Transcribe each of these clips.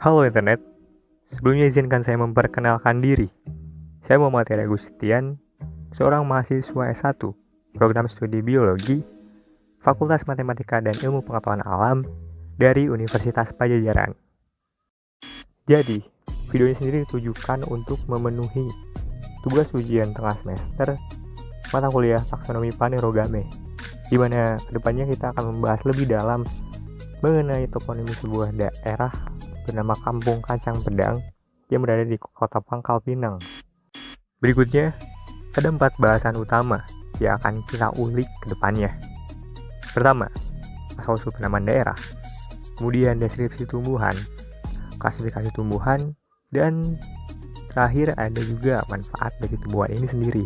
Halo internet, sebelumnya izinkan saya memperkenalkan diri. Saya Muhammad Heri Agustian, seorang mahasiswa S1, program studi biologi, Fakultas Matematika dan Ilmu Pengetahuan Alam dari Universitas Padjadjaran. Jadi, video ini sendiri ditujukan untuk memenuhi tugas ujian tengah semester mata kuliah taksonomi Phanerogame, di mana kedepannya kita akan membahas lebih dalam mengenai toponimi sebuah daerah bernama Kampung Kacang Pedang yang berada di kota Pangkal Pinang. Berikutnya, ada 4 bahasan utama yang akan kita ulik ke depannya. Pertama, asal-usul penamaan daerah, kemudian deskripsi tumbuhan, klasifikasi tumbuhan, dan terakhir ada juga manfaat dari tumbuhan ini sendiri.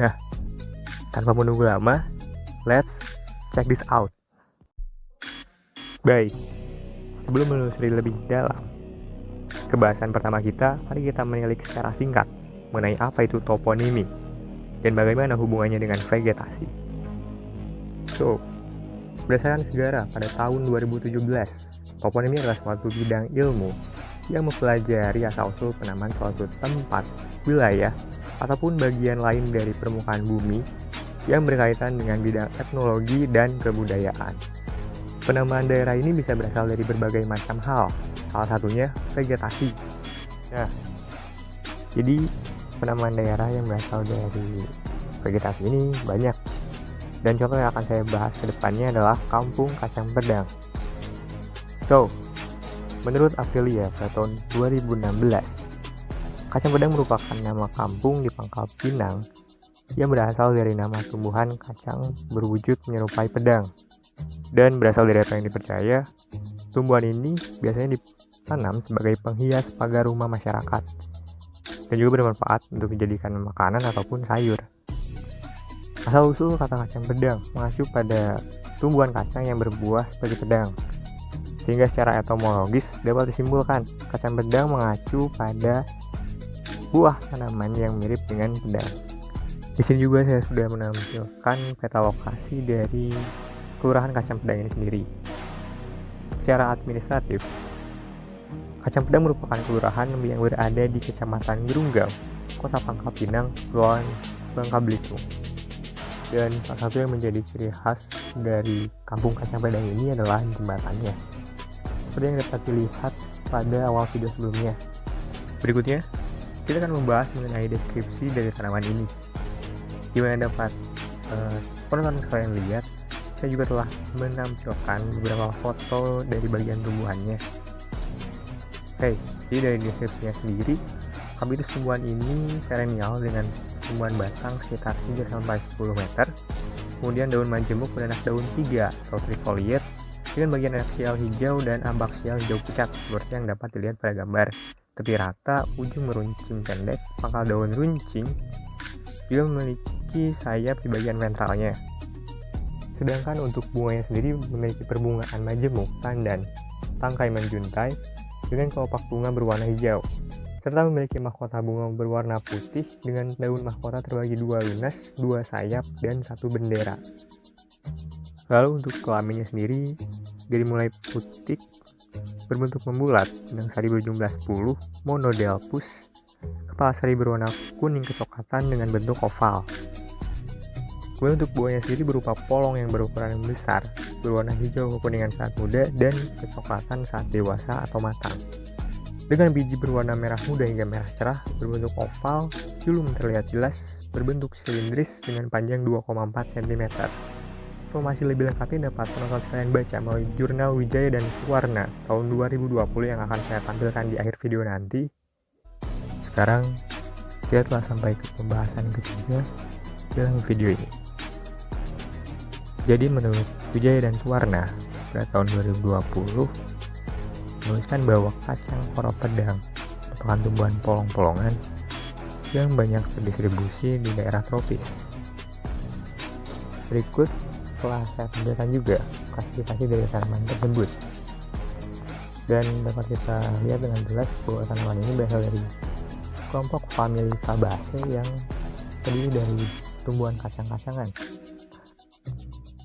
Nah, tanpa menunggu lama, let's check this out. Baik, sebelum menelusuri lebih dalam ke bahasan pertama kita, mari kita menilik secara singkat mengenai apa itu toponimi dan bagaimana hubungannya dengan vegetasi. So, berdasarkan sejarah pada tahun 2017, toponimi adalah suatu bidang ilmu yang mempelajari asal-usul penamaan suatu tempat, wilayah, ataupun bagian lain dari permukaan bumi yang berkaitan dengan bidang etnologi dan kebudayaan. Penamaan daerah ini bisa berasal dari berbagai macam hal, salah satunya vegetasi. Nah, jadi penamaan daerah yang berasal dari vegetasi ini banyak. Dan contoh yang akan saya bahas ke depannya adalah Kampung Kacang Pedang. So, menurut Aprilia pada tahun 2016, Kacang Pedang merupakan nama kampung di Pangkal Pinang yang berasal dari nama tumbuhan kacang berwujud menyerupai pedang. Dan berasal dari apa yang dipercaya, tumbuhan ini biasanya ditanam sebagai penghias pagar rumah masyarakat dan juga bermanfaat untuk dijadikan makanan ataupun sayur. Asal-usul kata kacang pedang mengacu pada tumbuhan kacang yang berbuah seperti pedang, sehingga secara etimologis dapat disimpulkan kacang pedang mengacu pada buah tanaman yang mirip dengan pedang. Di sini juga saya sudah menampilkan peta lokasi dari Kelurahan Kacang Pedang ini sendiri. Secara administratif, Kacang Pedang merupakan kelurahan yang berada di Kecamatan Gerunggang, Kota Pangkal Pinang, Kepulauan Bangka Belitung. Dan salah satu yang menjadi ciri khas dari Kampung Kacang Pedang ini adalah jembatannya, seperti yang dapat dilihat pada awal video sebelumnya. Berikutnya, kita akan membahas mengenai deskripsi dari tanaman ini. Gimana dapat penonton sekalian lihat, saya juga telah menampilkan beberapa foto dari bagian tumbuhannya. Oke, jadi dari deskripsinya sendiri, habitus tumbuhan ini perennial dengan tumbuhan batang sekitar 3-10 meter, kemudian daun majemuk beranak daun 3 atau trifoliate, dengan bagian aksial hijau dan abaksial hijau pucat seperti yang dapat dilihat pada gambar. Tepi rata, ujung meruncing pendek, pangkal daun runcing, juga memiliki sayap di bagian ventralnya. Sedangkan untuk bunganya sendiri memiliki perbungaan majemuk, tandan, tangkai menjuntai dengan kelopak bunga berwarna hijau, serta memiliki mahkota bunga berwarna putih dengan daun mahkota terbagi 2 lunas, 2 sayap, dan 1 bendera. Lalu untuk kelaminnya sendiri, dari mulai putik, berbentuk membulat, dengan sari berjumlah 10, monodelphus, kepala sari berwarna kuning kecoklatan dengan bentuk oval. Kemudian untuk buahnya sendiri berupa polong yang berukuran besar, berwarna hijau kekuningan saat muda dan kecoklatan saat dewasa atau matang. Dengan biji berwarna merah muda hingga merah cerah, berbentuk oval, belum terlihat jelas, berbentuk silindris dengan panjang 2,4 cm. Informasi lebih lengkapnya dapat penonton sekalian baca melalui jurnal Wijaya dan Suwarna tahun 2020 yang akan saya tampilkan di akhir video nanti. Sekarang, kita telah sampai ke pembahasan ketiga dalam video ini. Jadi menurut Wijaya dan Suwarna pada tahun 2020 menuliskan bahwa kacang koro pedang merupakan tumbuhan polong-polongan yang banyak terdistribusi di daerah tropis. Berikut telah saya tampilkan juga klasifikasi dari tanaman tersebut, dan dapat kita lihat dengan jelas bahwa tanaman ini berasal dari kelompok famili Fabaceae yang terdiri dari tumbuhan kacang-kacangan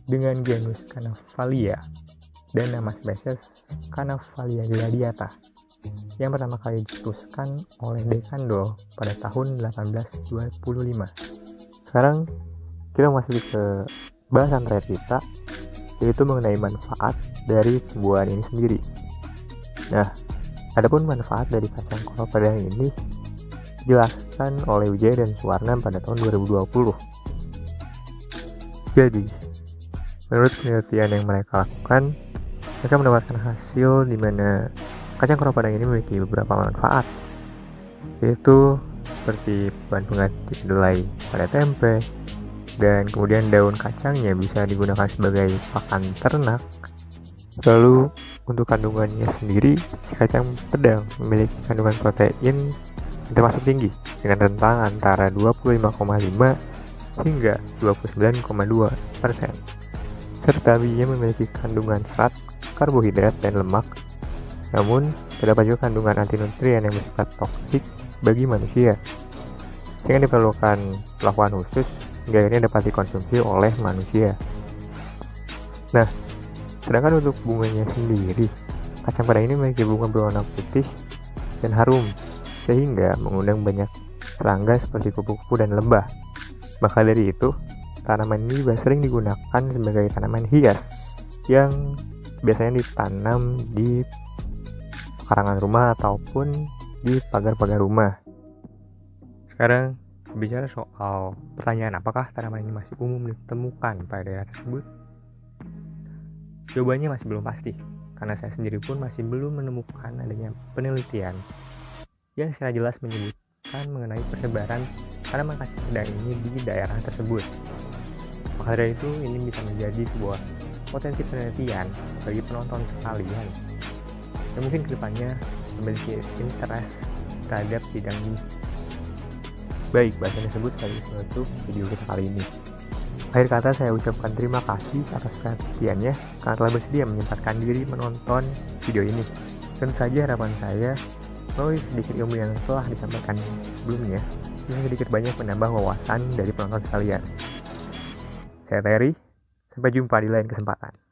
dengan genus Canavalia dan nama spesies Canavalia gladiata yang pertama kali dicetuskan oleh De Candolle pada tahun 1825. Sekarang kita masuk ke bahasan terakhir kita, yaitu mengenai manfaat dari tumbuhan ini sendiri. Nah, adapun manfaat dari kacang kol padang ini dijelaskan oleh Wijaya dan Suwarna pada tahun 2020. Jadi, menurut penelitian yang mereka lakukan, mereka mendapatkan hasil di mana kacang kol padang ini memiliki beberapa manfaat, yaitu seperti bahan pengganti kedelai pada tempe, dan kemudian daun kacangnya bisa digunakan sebagai pakan ternak. Lalu untuk kandungannya sendiri, kacang padang memiliki kandungan protein yang termasuk tinggi dengan rentang antara 25,5 hingga 29,2%, serta bijinya memiliki kandungan serat, karbohidrat, dan lemak. Namun, terdapat juga kandungan antinutrien yang bersifat toksik bagi manusia, sehingga diperlukan perlakuan khusus hingga akhirnya dapat dikonsumsi oleh manusia. Nah, sedangkan untuk bunganya sendiri, kacang padang ini memiliki bunga berwarna putih dan harum, sehingga mengundang banyak serangga seperti kupu-kupu dan lebah. Maka dari itu, tanaman ini juga sering digunakan sebagai tanaman hias yang biasanya ditanam di pekarangan rumah ataupun di pagar-pagar rumah. Sekarang, bicara soal pertanyaan apakah tanaman ini masih umum ditemukan pada daerah tersebut? Jawabannya masih belum pasti, karena saya sendiri pun masih belum menemukan adanya penelitian yang secara jelas menyebutkan mengenai persebaran tanaman kacang padang ini di daerah tersebut. Maka dari itu, ini bisa menjadi sebuah potensi penelitian bagi penonton sekalian yang mungkin kedepannya memiliki interest terhadap bidang ini. Baik, bahasan tersebut sekaligus menutup video kita kali ini. Akhir kata, saya ucapkan terima kasih atas perhatiannya karena telah bersedia menyempatkan diri menonton video ini. Tentu saja harapan saya melalui sedikit ilmu yang telah disampaikan sebelumnya bisa sedikit banyak menambah wawasan dari penonton sekalian. Saya Terry, sampai jumpa di lain kesempatan.